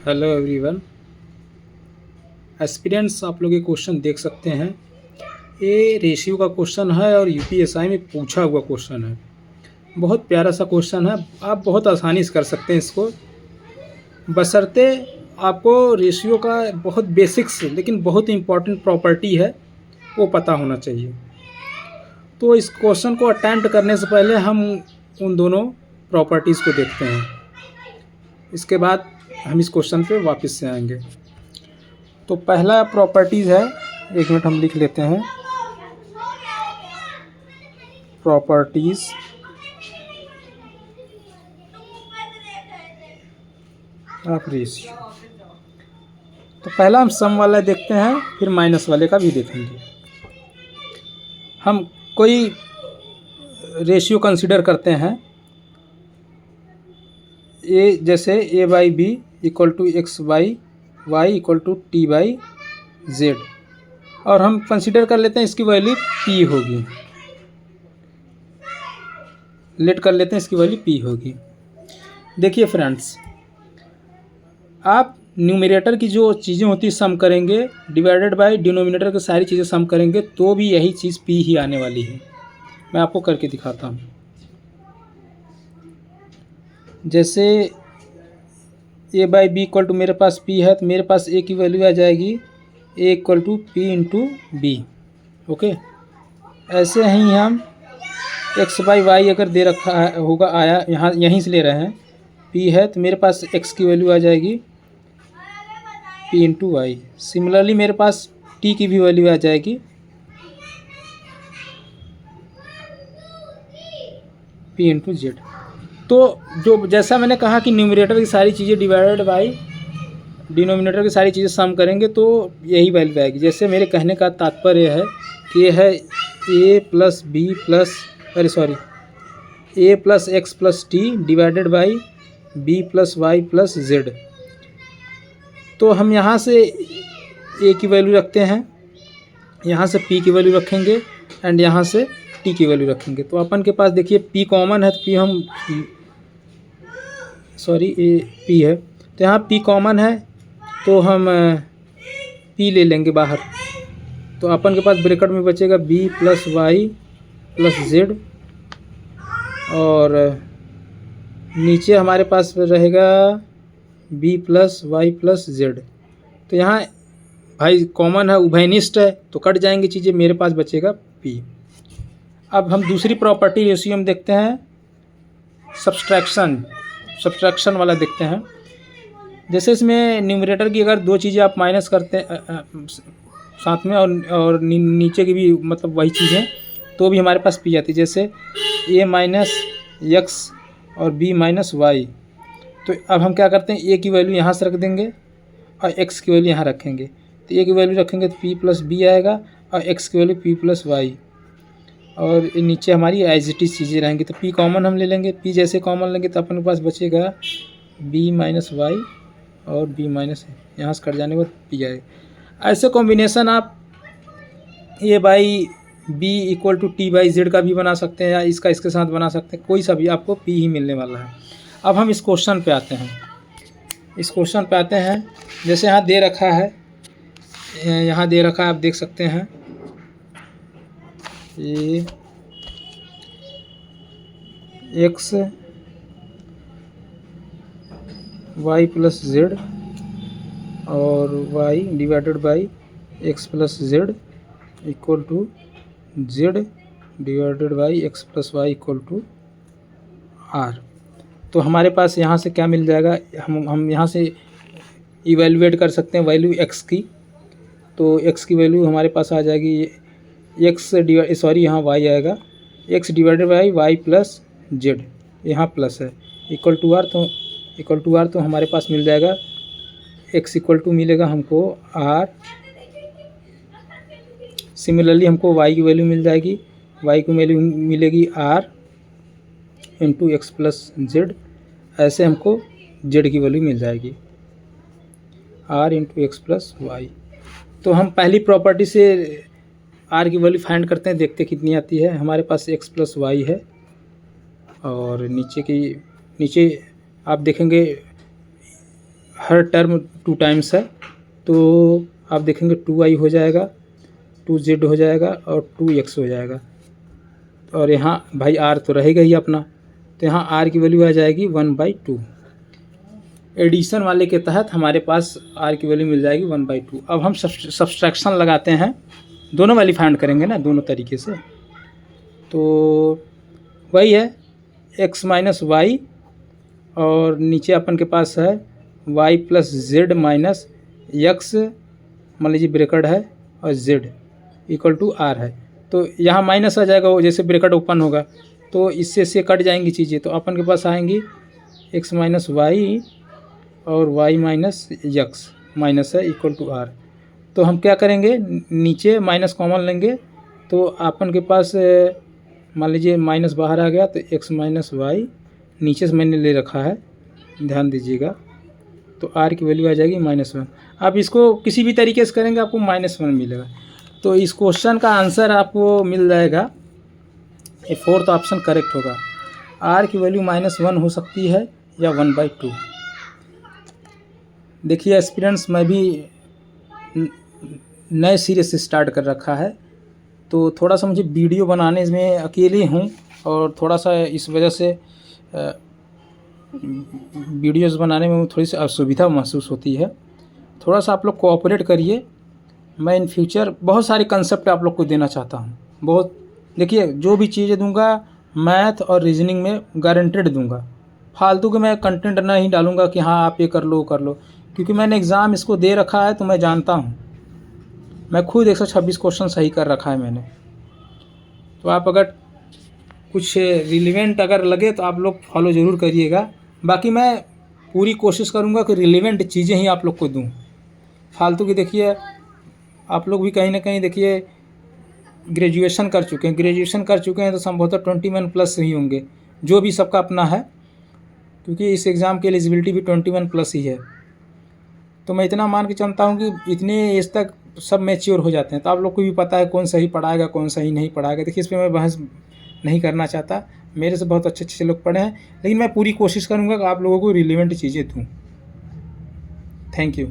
Hello everyone. Aspirants, आप लोग ये क्वेश्चन देख सकते हैं। ये रेशियो का क्वेश्चन है और यूपीएसआई में पूछा हुआ क्वेश्चन है। बहुत प्यारा सा क्वेश्चन है, आप बहुत आसानी से कर सकते हैं इसको, बशर्ते आपको रेशियो का बहुत बेसिक्स लेकिन बहुत इंपॉर्टेंट प्रॉपर्टी है वो पता होना चाहिए। तो इस क्वेश्चन को अटेम्प्ट करने से पहले हम उन दोनों प्रॉपर्टीज़ को देखते हैं, इसके बाद हम इस क्वेश्चन पे वापस से आएंगे। तो पहला प्रॉपर्टीज़ है, एक मिनट हम लिख लेते हैं। Properties of ratio. तो पहला हम सम वाला देखते हैं, फिर माइनस वाले का भी देखेंगे। हम कोई रेशियो कंसिडर करते हैं, ए जैसे A by B equal to X by Y equal to T by Z, और हम कंसिडर कर लेते हैं इसकी वैल्यू पी होगी। लेट कर लेते हैं इसकी वैल्यू पी होगी। देखिए फ्रेंड्स, आप न्यूमरेटर की जो चीज़ें होती है सम करेंगे, डिवाइडेड बाय डिनोमिनेटर की सारी चीज़ें सम करेंगे तो भी यही चीज़ पी ही आने वाली है। मैं आपको करके दिखाता हूँ। जैसे A by B equal to मेरे पास पी है, तो मेरे पास ए की वैल्यू आ जाएगी A equal to P into B. Okay, ऐसे ही हम एक्स बाई वाई अगर दे रखा है होगा, आया यहाँ यहीं से ले रहे हैं, पी है तो मेरे पास एक्स की वैल्यू आ जाएगी पी इंटू वाई। सिमिलरली मेरे पास टी की भी वैल्यू आ जाएगी पी इंटू जेड। तो जो जैसा मैंने कहा कि न्यूमरेटर की सारी चीज़ें डिवाइडेड बाई डिनोमिनेटर की सारी चीज़ें सम करेंगे तो यही वैल्यू आएगी। जैसे मेरे कहने का तात्पर्य है कि ये है A plus B plus A plus X plus T divided by B plus Y plus Z. तो हम यहाँ से ए की वैल्यू रखते हैं, यहाँ से पी की वैल्यू रखेंगे एंड यहाँ से टी की वैल्यू रखेंगे। तो अपन के पास देखिए पी कॉमन है, तो पी हम ए पी है, तो यहाँ पी कॉमन है तो हम पी ले लेंगे बाहर। तो अपन के पास ब्रैकेट में बचेगा B plus Y plus Z, और नीचे हमारे पास रहेगा B plus Y plus Z. तो यहाँ भाई कॉमन है, उभयनिष्ठ है, तो कट जाएंगी चीज़ें, मेरे पास बचेगा पी। अब हम दूसरी प्रॉपर्टी रेशियो में देखते हैं, सब्सट्रैक्शन वाला देखते हैं। जैसे इसमें न्यूमरेटर की अगर दो चीज़ें आप माइनस करते हैं साथ में, और नीचे की भी मतलब वही चीज़ें, तो भी हमारे पास पी आती है। जैसे ए माइनस एक्स और बी माइनस वाई। तो अब हम क्या करते हैं, ए की वैल्यू यहाँ से रख देंगे और एक्स की वैल्यू यहाँ रखेंगे। तो ए की वैल्यू रखेंगे तो पी प्लस बी आएगा, और एक्स की वैल्यू पी प्लस वाई, और नीचे हमारी एज इट इज़ चीज़ें रहेंगी। तो पी कॉमन हम ले लेंगे, पी जैसे कॉमन लेंगे तो अपने पास बचेगा बी माइनस वाई और बी माइनस, यहाँ से कट जाने के बाद पी आएगा। ऐसे कॉम्बिनेशन आप A by B equal to T by Z का भी बना सकते हैं, या इसका इसके साथ बना सकते हैं, कोई सा भी आपको पी ही मिलने वाला है। अब हम इस क्वेश्चन पे आते हैं। जैसे यहाँ दे रखा है, आप देख सकते हैं ये एक्स वाई प्लस जेड और Y divided by X plus Z equal to Z divided by X plus Y equal to R. तो हमारे पास यहाँ से क्या मिल जाएगा, हम यहाँ से इवेलुएट कर सकते हैं वैल्यू एक्स की। तो एक्स की वैल्यू हमारे पास आ जाएगी यहाँ वाई आएगा, X divided by Y plus Z, यहाँ प्लस है, इक्वल टू आर। तो हमारे पास मिल जाएगा एक्स इक्वल टू मिलेगा हमको आर। सिमिलरली हमको वाई की वैल्यू मिल जाएगी, वाई की वैल्यू मिलेगी R into X plus Z. ऐसे हमको जेड की वैल्यू मिल जाएगी R into X plus Y. तो हम पहली प्रॉपर्टी से आर की वैल्यू फाइंड करते हैं, देखते कितनी आती है। हमारे पास एक्स प्लस वाई है, और नीचे आप देखेंगे हर टर्म 2 टाइम्स है, तो आप देखेंगे 2i हो जाएगा, 2z हो जाएगा और 2x हो जाएगा। और यहाँ भाई r तो रहेगा ही अपना, तो यहाँ r की वैल्यू आ जाएगी 1/2। एडिशन वाले के तहत हमारे पास r की वैल्यू मिल जाएगी 1/2। अब हम सब्सट्रैक्शन लगाते हैं, दोनों वैल्यू फाइंड करेंगे ना दोनों तरीके से। तो वही है x माइनस वाई, और नीचे अपन के पास है y plus Z minus x, मान लीजिए ब्रैकेट है, और z इक्वल टू r है। तो यहाँ माइनस आ जाएगा, वो जैसे ब्रैकेट ओपन होगा तो इससे कट जाएंगी चीज़ें, तो अपन के पास आएंगी x माइनस वाई और y माइनस एक्स माइनस है इक्वल टू r। तो हम क्या करेंगे, नीचे माइनस कॉमन लेंगे, तो अपन के पास मान लीजिए माइनस बाहर आ गया, तो x माइनस वाई नीचे से मैंने ले रखा है, ध्यान दीजिएगा, तो r की वैल्यू आ जाएगी -1। आप इसको किसी भी तरीके से करेंगे आपको -1 मिलेगा। तो इस क्वेश्चन का आंसर आपको मिल जाएगा, ये 4th ऑप्शन करेक्ट होगा। r की वैल्यू -1 हो सकती है या 1/2। देखिए एस्पिरेंट्स, मैं भी नए सिरे से स्टार्ट कर रखा है, तो थोड़ा सा मुझे वीडियो बनाने में अकेले हूँ, और थोड़ा सा इस वजह से वीडियोस बनाने में थोड़ी सी असुविधा महसूस होती है। थोड़ा सा आप लोग कोऑपरेट करिए। मैं इन फ्यूचर बहुत सारे कंसेप्ट आप लोग को देना चाहता हूँ, बहुत। देखिए जो भी चीज़ें दूंगा मैथ और रीजनिंग में गारंटेड दूंगा, फालतू के मैं कंटेंट नहीं डालूंगा कि हाँ आप ये कर लो कर लो, क्योंकि मैंने एग्ज़ाम इसको दे रखा है, तो मैं जानता हूँ। मैं खुद 126 क्वेश्चन सही कर रखा है मैंने। तो आप अगर कुछ रिलेवेंट अगर लगे तो आप लोग फॉलो ज़रूर करिएगा। बाकी मैं पूरी कोशिश करूँगा कि रिलेवेंट चीज़ें ही आप लोग को दूँ, फालतू की। देखिए आप लोग भी कहीं ना कहीं देखिए ग्रेजुएशन कर चुके हैं, तो संभवतः 21+ ही होंगे, जो भी सबका अपना है, क्योंकि इस एग्ज़ाम की एलिजिबिलिटी भी 21+ ही है। तो मैं इतना मान के चलता हूँ कि इतने एज तक सब मैच्योर हो जाते हैं, तो आप लोग को भी पता है कौन सही पढ़ाएगा कौन सही नहीं पढ़ाएगा। देखिए इस पर मैं बहस नहीं करना चाहता, मेरे से बहुत अच्छे अच्छे लोग पढ़े हैं, लेकिन मैं पूरी कोशिश करूँगा कि आप लोगों को रिलेवेंट चीज़ें दूँ। Thank you.